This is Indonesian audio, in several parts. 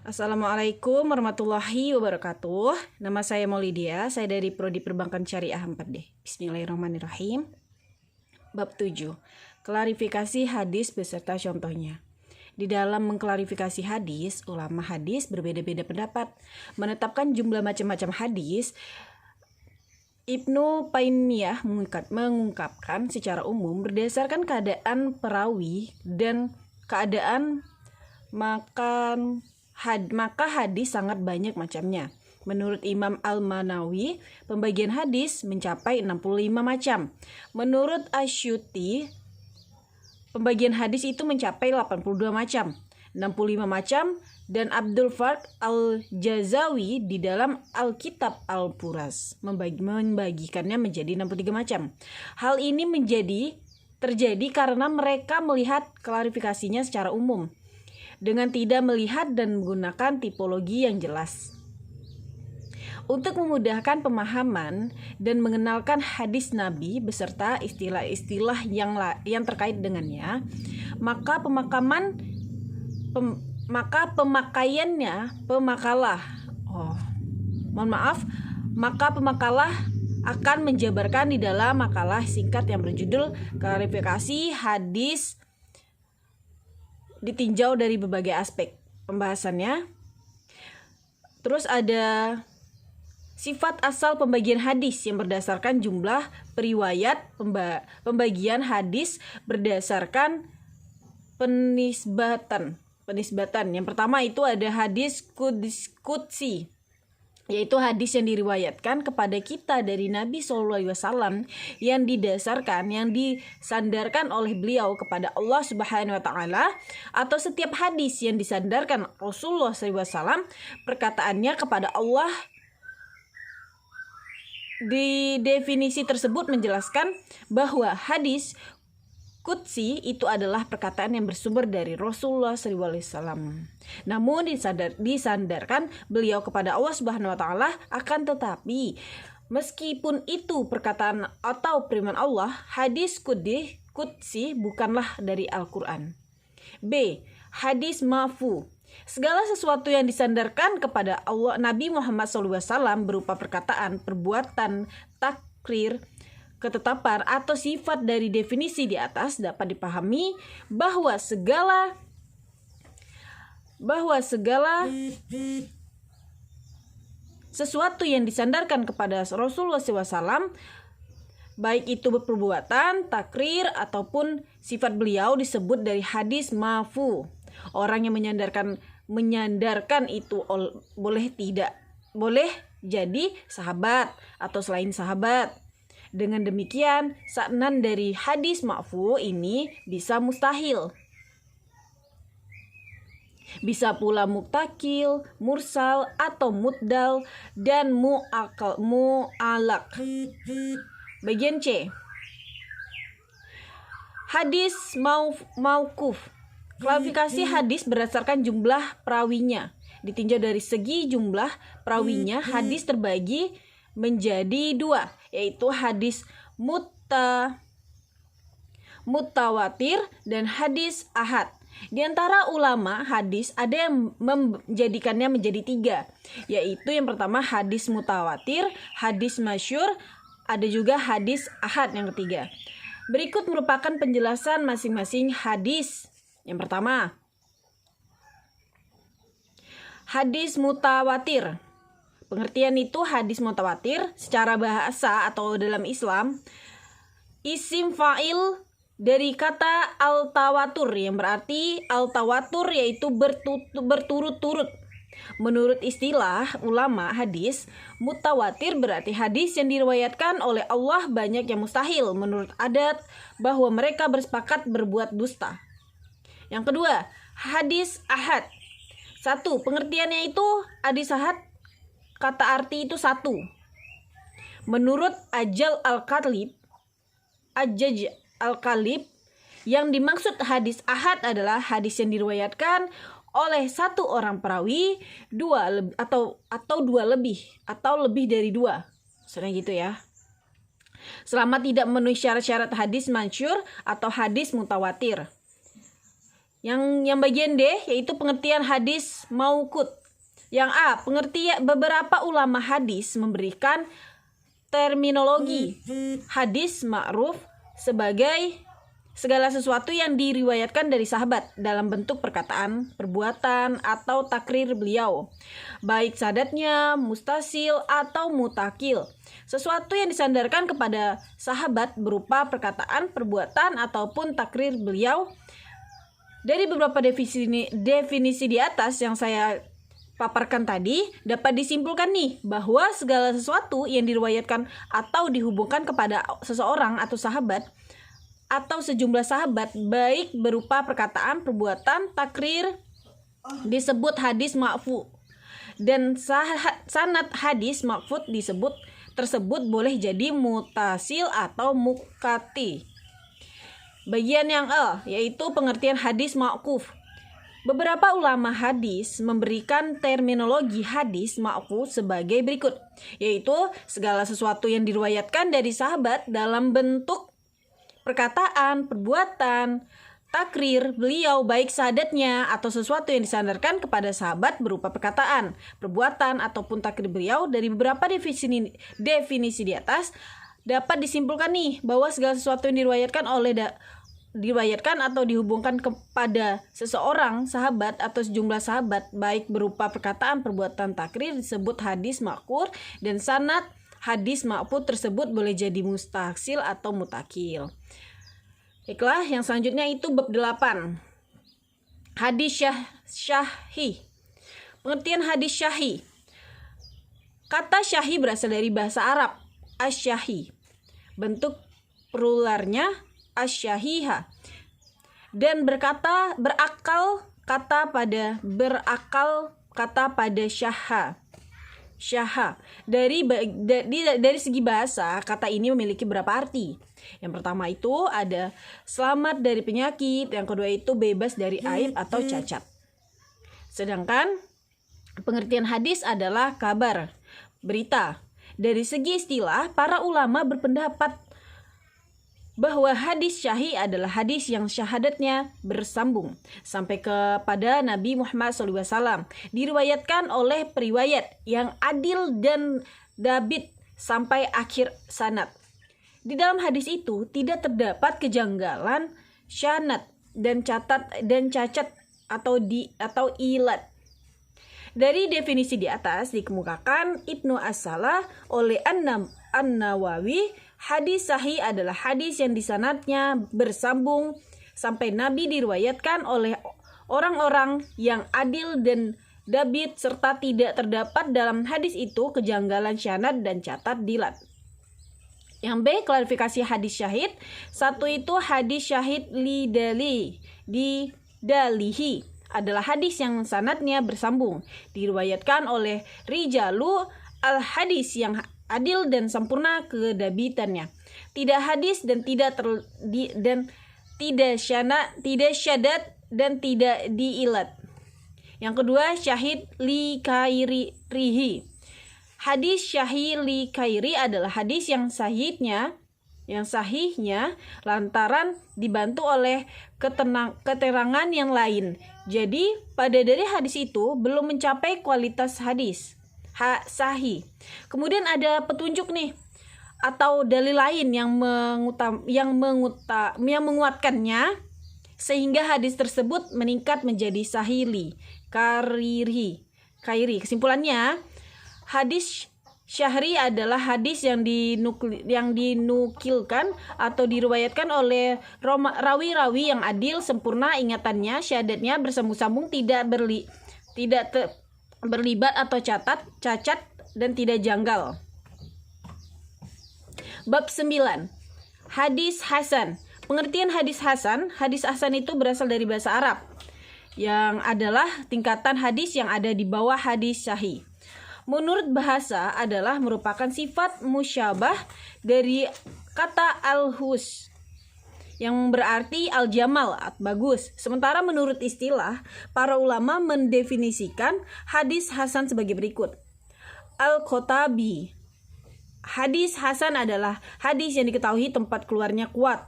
Assalamualaikum warahmatullahi wabarakatuh. Nama saya Maulidia, saya dari Prodi Perbankan Syariah 4D. Bismillahirrahmanirrahim. Bab 7. Klarifikasi hadis beserta contohnya. Di dalam mengklarifikasi hadis, ulama hadis berbeda-beda pendapat. Menetapkan jumlah macam-macam hadis, Ibnu Taimiyah mengungkapkan secara umum berdasarkan keadaan perawi dan keadaan maka hadis sangat banyak macamnya. Menurut Imam Al-Manawi, pembagian hadis mencapai 65 macam. Menurut Asyuti, pembagian hadis itu mencapai 82 macam, 65 macam, dan Abdul Farq Al-Jazawi di dalam Al-Kitab Al-Furas membagikannya menjadi 63 macam. Hal ini terjadi karena mereka melihat klarifikasinya secara umum dengan tidak melihat dan menggunakan tipologi yang jelas. Untuk memudahkan pemahaman dan mengenalkan hadis Nabi beserta istilah-istilah yang terkait dengannya, maka pemakalah akan menjabarkan di dalam makalah singkat yang berjudul Klarifikasi Hadis ditinjau dari berbagai aspek pembahasannya. Terus ada sifat asal pembagian hadis yang berdasarkan jumlah periwayat, pembagian hadis berdasarkan penisbatan. Yang pertama itu ada hadis qudsi, yaitu hadis yang diriwayatkan kepada kita dari Nabi SAW yang disandarkan oleh beliau kepada Allah Subhanahu Wa Taala, atau setiap hadis yang disandarkan Rasulullah SAW perkataannya kepada Allah. Di definisi tersebut menjelaskan bahwa hadis qudsi itu adalah perkataan yang bersumber dari Rasulullah SAW. Namun disandarkan beliau kepada Allah Subhanahu Wa Taala. Akan tetapi meskipun itu perkataan atau firman Allah, hadis qudsi bukanlah dari Al-Quran. B. Hadis marfu. Segala sesuatu yang disandarkan kepada Allah, Nabi Muhammad SAW berupa perkataan, perbuatan, takrir, ketetapan atau sifat dari definisi di atas dapat dipahami bahwa segala sesuatu yang disandarkan kepada Rasulullah SAW, baik itu perbuatan, takrir ataupun sifat beliau, disebut dari hadis marfu. Orang yang menyandarkan itu boleh jadi sahabat atau selain sahabat. Dengan demikian, sa'nan dari hadis marfu ini bisa mustahil. Bisa pula muktakil, mursal atau muddal dan mu'alak. Bagian C. Hadis mauquf. Klarifikasi hadis berdasarkan jumlah perawinya. Ditinjau dari segi jumlah perawinya, hadis terbagi menjadi dua, yaitu hadis mutawatir dan hadis ahad. Di antara ulama hadis ada yang menjadikannya menjadi tiga, yaitu yang pertama hadis mutawatir, hadis masyhur, ada juga hadis ahad yang ketiga. Berikut merupakan penjelasan masing-masing hadis. Yang pertama, hadis mutawatir. Pengertian itu hadis mutawatir secara bahasa atau dalam Islam, isim fa'il dari kata al-tawatur, yang berarti al-tawatur yaitu berturut-turut. Menurut istilah ulama hadis, mutawatir berarti hadis yang diriwayatkan oleh Allah banyak yang mustahil menurut adat bahwa mereka bersepakat berbuat dusta. Yang kedua, hadis ahad. Satu, pengertiannya itu hadis ahad, kata arti itu satu. Menurut Ajaj Al-Kalib, yang dimaksud hadis ahad adalah hadis yang diriwayatkan oleh satu orang perawi, atau dua lebih, atau lebih dari dua. Maksudnya gitu ya. Selama tidak memenuhi syarat-syarat hadis masyhur atau hadis mutawatir. Yang bagian D yaitu pengertian hadis mauqut. Yang A, pengertian beberapa ulama hadis memberikan terminologi hadis ma'ruf sebagai segala sesuatu yang diriwayatkan dari sahabat dalam bentuk perkataan, perbuatan, atau takrir beliau, baik sadatnya, mustasil, atau mutakil. Sesuatu yang disandarkan kepada sahabat berupa perkataan, perbuatan, ataupun takrir beliau. Dari beberapa definisi di atas yang saya paparkan tadi, dapat disimpulkan nih bahwa segala sesuatu yang diriwayatkan atau dihubungkan kepada seseorang atau sahabat atau sejumlah sahabat, baik berupa perkataan, perbuatan, takrir, disebut hadis ma'fu. Dan sanad hadis ma'fud tersebut boleh jadi mutasil atau mukati. Bagian yang E, yaitu pengertian hadis ma'quf. Beberapa ulama hadis memberikan terminologi hadis ma'quf sebagai berikut, yaitu segala sesuatu yang diriwayatkan dari sahabat dalam bentuk perkataan, perbuatan, takrir beliau baik sahadatnya atau sesuatu yang disandarkan kepada sahabat berupa perkataan, perbuatan, ataupun takrir beliau. Dari beberapa definisi di atas dapat disimpulkan nih bahwa segala sesuatu yang diriwayatkan atau dihubungkan kepada seseorang, sahabat, atau sejumlah sahabat baik berupa perkataan, perbuatan, takrir disebut hadis ma'qur, dan sanad hadis ma'qud tersebut boleh jadi mustahsil atau mutakil. Baiklah, yang selanjutnya itu bab 8. Hadis syahih. Pengertian hadis syahih. Kata syahih berasal dari bahasa Arab asy-syahi. Bentuk plularnya asy-syahiha. Dan berakal kata pada syaha. Dari segi bahasa, kata ini memiliki beberapa arti. Yang pertama itu ada selamat dari penyakit, yang kedua itu bebas dari aib atau cacat. Sedangkan pengertian hadis adalah kabar, berita. Dari segi istilah, para ulama berpendapat bahwa hadis syahih adalah hadis yang syahadatnya bersambung sampai kepada Nabi Muhammad SAW, diriwayatkan oleh periwayat yang adil dan dabit sampai akhir sanad. Di dalam hadis itu tidak terdapat kejanggalan, syanad dan cacat atau ilat. Dari definisi di atas dikemukakan Ibnu As-Salah oleh An-Nawawi, hadis sahih adalah hadis yang disanadnya bersambung sampai Nabi, diriwayatkan oleh orang-orang yang adil dan dabit, serta tidak terdapat dalam hadis itu kejanggalan syanad dan catat dilat. Yang B, klarifikasi hadis syahid. Satu itu hadis syahid dalihi adalah hadis yang sanadnya bersambung, diriwayatkan oleh rijalu al-hadis yang adil dan sempurna kedabitannya. Tidak hadis dan tidak syadat dan tidak diilat. Yang kedua, syahid li kairihi. Hadis syahid li kairi adalah hadis yang sahihnya lantaran dibantu oleh keterangan yang lain. Jadi pada dari hadis itu belum mencapai kualitas hadis sahih. Kemudian ada petunjuk nih atau dalil lain yang menguatkannya sehingga hadis tersebut meningkat menjadi sahih li kairi. Kesimpulannya, hadis syahri adalah hadis yang dinukilkan atau diriwayatkan oleh rawi-rawi yang adil, sempurna ingatannya, syahadatnya bersambung-sambung, tidak berlibat atau cacat dan tidak janggal. Bab 9. Hadis hasan. Pengertian hadis hasan. Hadis hasan itu berasal dari bahasa Arab, yang adalah tingkatan hadis yang ada di bawah hadis sahih. Menurut bahasa adalah merupakan sifat musyabah dari kata al-hus yang berarti al-jamal, bagus. Sementara menurut istilah, para ulama mendefinisikan hadis hasan sebagai berikut. Al-Khotabi, hadis hasan adalah hadis yang diketahui tempat keluarnya kuat.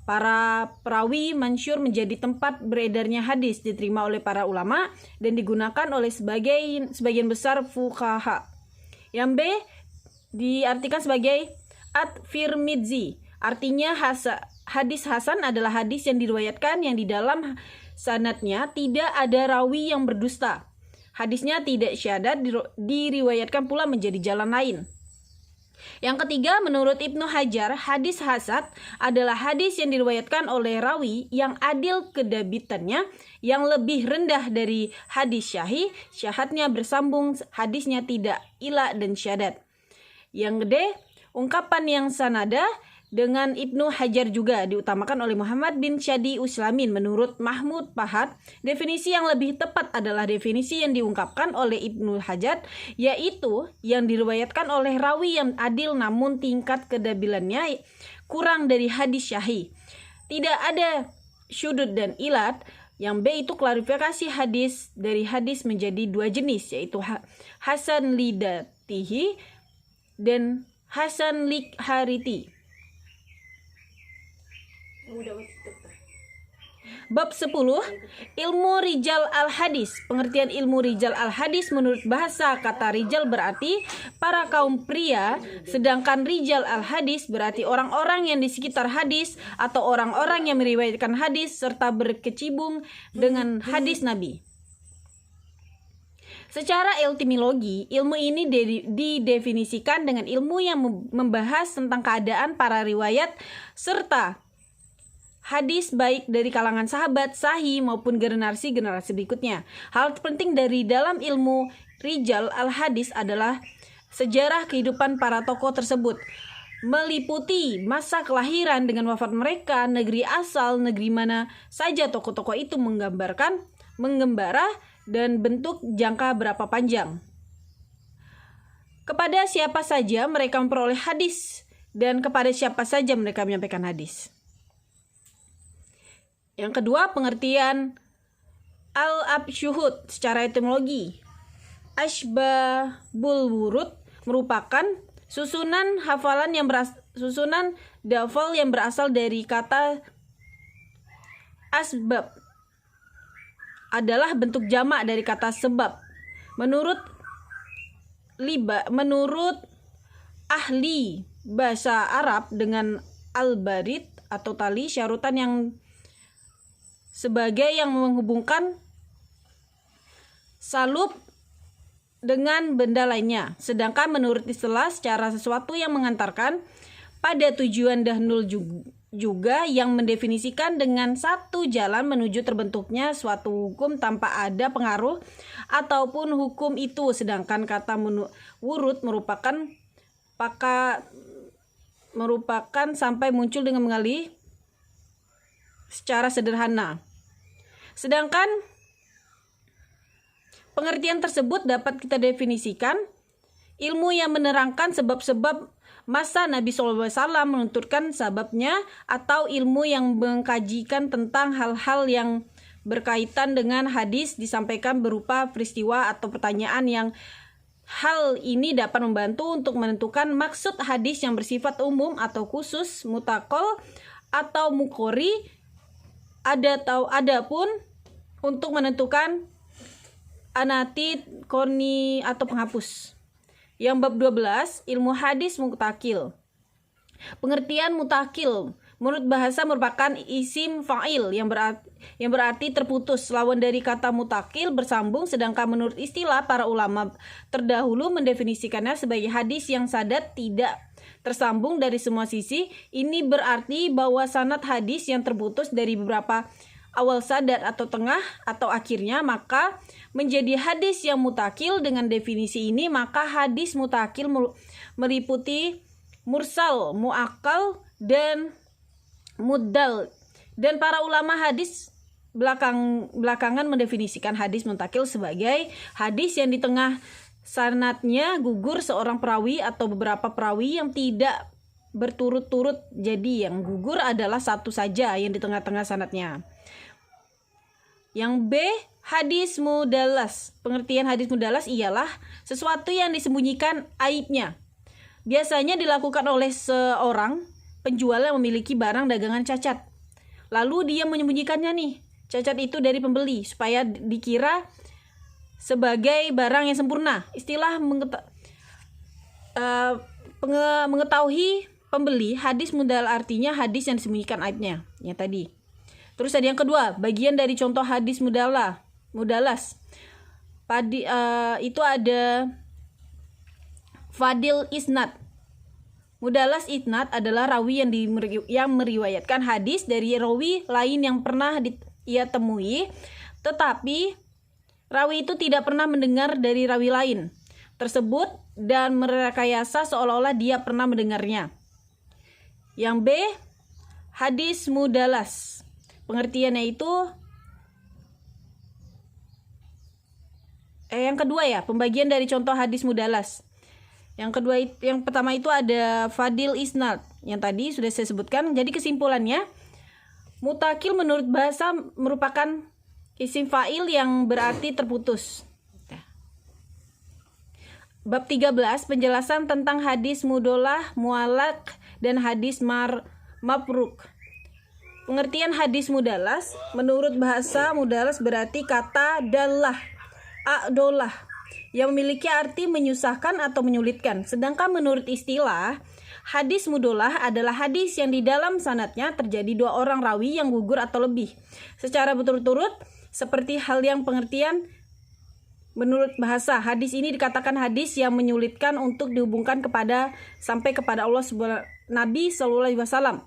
Para perawi mansyur menjadi tempat beredarnya hadis, diterima oleh para ulama dan digunakan oleh sebagian besar fuqaha. Yang B diartikan sebagai at-firmidzi. Artinya hadis hasan adalah hadis yang diriwayatkan yang di dalam sanadnya tidak ada rawi yang berdusta. Hadisnya tidak syahadat, diriwayatkan pula menjadi jalan lain. Yang ketiga, menurut Ibnu Hajar, hadis hasan adalah hadis yang diriwayatkan oleh rawi yang adil kedabitannya, yang lebih rendah dari hadis syahih, syahadnya bersambung, hadisnya tidak ila dan syahadat. Yang D, ungkapan yang sanada dengan Ibnu Hajar juga diutamakan oleh Muhammad bin Syadi Uslamin. Menurut Mahmud Fahad, definisi yang lebih tepat adalah definisi yang diungkapkan oleh Ibnu Hajar, yaitu yang diriwayatkan oleh rawi yang adil namun tingkat kedabilannya kurang dari hadis syahih. Tidak ada syudud dan ilat. Yang B itu klarifikasi hadis dari hadis menjadi dua jenis, yaitu hasan lidatihi dan hasan likhariti. Bab 10, ilmu rijal al-hadis. Pengertian ilmu rijal al-hadis menurut bahasa kata rijal berarti para kaum pria, sedangkan rijal al-hadis berarti orang-orang yang di sekitar hadis atau orang-orang yang meriwayatkan hadis serta berkecimpung dengan hadis Nabi. Secara etimologi, ilmu ini didefinisikan dengan ilmu yang membahas tentang keadaan para riwayat serta hadis baik dari kalangan sahabat, sahih maupun generasi-generasi berikutnya. Hal penting dari dalam ilmu rijal al-hadis adalah sejarah kehidupan para tokoh tersebut, meliputi masa kelahiran dengan wafat mereka, negeri asal, negeri mana saja tokoh-tokoh itu menggembara, dan bentuk jangka berapa panjang. Kepada siapa saja mereka memperoleh hadis, dan kepada siapa saja mereka menyampaikan hadis. Yang kedua, pengertian al-absyuhud secara etimologi. Asbabul wurud merupakan susunan hafalan susunan dafal yang berasal dari kata asbab, adalah bentuk jamak dari kata sebab. Menurut ahli bahasa Arab, dengan al-barid atau tali syarutan yang sebagai yang menghubungkan salub dengan benda lainnya. Sedangkan menurut istilah secara sesuatu yang mengantarkan pada tujuan dahnul juga yang mendefinisikan dengan satu jalan menuju terbentuknya suatu hukum tanpa ada pengaruh ataupun hukum itu. Sedangkan kata wurud merupakan sampai muncul dengan mengalir secara sederhana. Sedangkan pengertian tersebut dapat kita definisikan ilmu yang menerangkan sebab-sebab masa Nabi SAW menuturkan sebabnya, atau ilmu yang mengkajikan tentang hal-hal yang berkaitan dengan hadis disampaikan berupa peristiwa atau pertanyaan yang hal ini dapat membantu untuk menentukan maksud hadis yang bersifat umum atau khusus, mutakol atau mukori. Adapun untuk menentukan anatid, koni atau penghapus. Yang bab 12, ilmu hadis mutakil. Pengertian mutakil menurut bahasa merupakan isim fa'il yang berarti terputus, lawan dari kata mutakil bersambung. Sedangkan menurut istilah para ulama terdahulu mendefinisikannya sebagai hadis yang sadat tidak tersambung dari semua sisi. Ini berarti bahwa sanad hadis yang terputus dari beberapa awal sadat atau tengah atau akhirnya, maka menjadi hadis yang mutakil. Dengan definisi ini, maka hadis mutakil meliputi mursal, mu'akal, dan muddal. Dan para ulama hadis belakangan mendefinisikan hadis mutakil sebagai hadis yang di tengah sanadnya gugur seorang perawi atau beberapa perawi yang tidak berturut-turut. Jadi yang gugur adalah satu saja yang di tengah-tengah sanadnya. Yang B, hadis mudallas. Pengertian hadis mudallas ialah sesuatu yang disembunyikan aibnya. Biasanya dilakukan oleh seorang penjual yang memiliki barang dagangan cacat. lalu dia menyembunyikannya nih cacat itu dari pembeli supaya dikira sebagai barang yang sempurna. Istilah mengetahui pembeli, hadis mudal artinya hadis yang disembunyikan aibnya, yang tadi. Terus ada yang kedua, bagian dari contoh hadis mudalas. Itu ada Fadil Isnad. Mudalas isnad adalah rawi yang meriwayatkan hadis dari rawi lain yang pernah ia temui, tetapi rawi itu tidak pernah mendengar dari rawi lain tersebut dan merekayasa seolah-olah dia pernah mendengarnya. Yang B, hadis mudalas. Pengertiannya itu yang kedua ya, pembagian dari contoh hadis mudalas. Yang pertama itu ada Fadil Isnad yang tadi sudah saya sebutkan. Jadi kesimpulannya, mutakil menurut bahasa merupakan isim fa'il yang berarti terputus. Bab 13, penjelasan tentang hadis mudolah, mualak, dan hadis mabruk. Pengertian hadis mudalas, menurut bahasa mudalas berarti kata dallah, a'dolah, yang memiliki arti menyusahkan atau menyulitkan. Sedangkan menurut istilah, hadis mudolah adalah hadis yang di dalam sanadnya terjadi 2 orang rawi yang gugur atau lebih secara berturut-turut, seperti hal yang pengertian menurut bahasa. Hadis ini dikatakan hadis yang menyulitkan untuk dihubungkan sampai kepada Allah Nabi Sallallahu Alaihi Wasallam.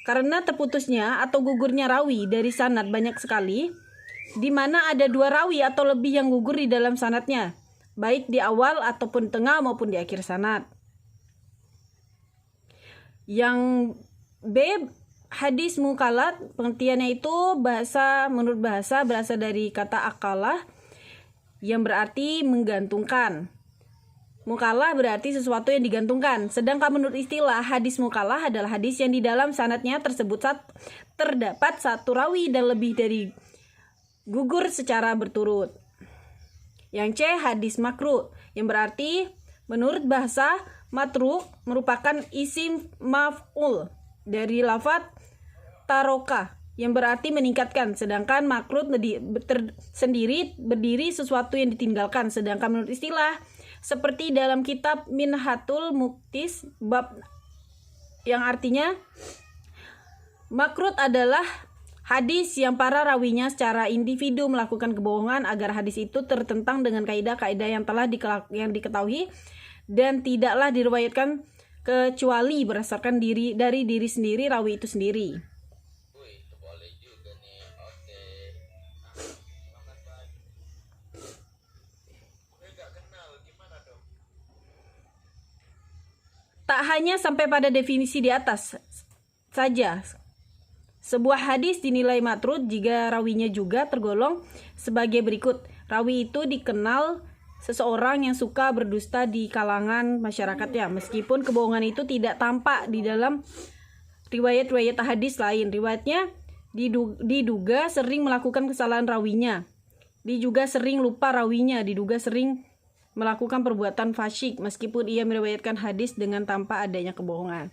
Karena terputusnya atau gugurnya rawi dari sanad banyak sekali, di mana ada 2 rawi atau lebih yang gugur di dalam sanadnya, baik di awal ataupun tengah maupun di akhir sanad. Yang B, hadis mukalat, pengertiannya itu menurut bahasa berasal dari kata akalah yang berarti menggantungkan. Mukalah berarti sesuatu yang digantungkan. Sedangkan menurut istilah, hadis mukalah adalah hadis yang di dalam sanadnya tersebut terdapat 1 rawi dan lebih dari gugur secara berturut. Yang C, hadis makruh, yang berarti menurut bahasa matruk merupakan isim maf'ul dari lafaz taroka yang berarti meningkatkan, sedangkan makruh berdiri sesuatu yang ditinggalkan. Sedangkan menurut istilah, seperti dalam kitab Minhatul Muqtis bab yang artinya makruh adalah hadis yang para rawinya secara individu melakukan kebohongan agar hadis itu tertentang dengan kaidah-kaidah yang diketahui dan tidaklah diriwayatkan kecuali berdasarkan dari diri sendiri rawi itu sendiri. Tak hanya sampai pada definisi di atas saja. Sebuah hadis dinilai matrud jika rawinya juga tergolong sebagai berikut. Rawi itu dikenal seseorang yang suka berdusta di kalangan masyarakatnya, meskipun kebohongan itu tidak tampak di dalam riwayat-riwayat hadis lain. Riwayatnya diduga sering melakukan kesalahan rawinya, diduga sering lupa rawinya, diduga sering melakukan perbuatan fasyik meskipun ia meriwayatkan hadis dengan tanpa adanya kebohongan.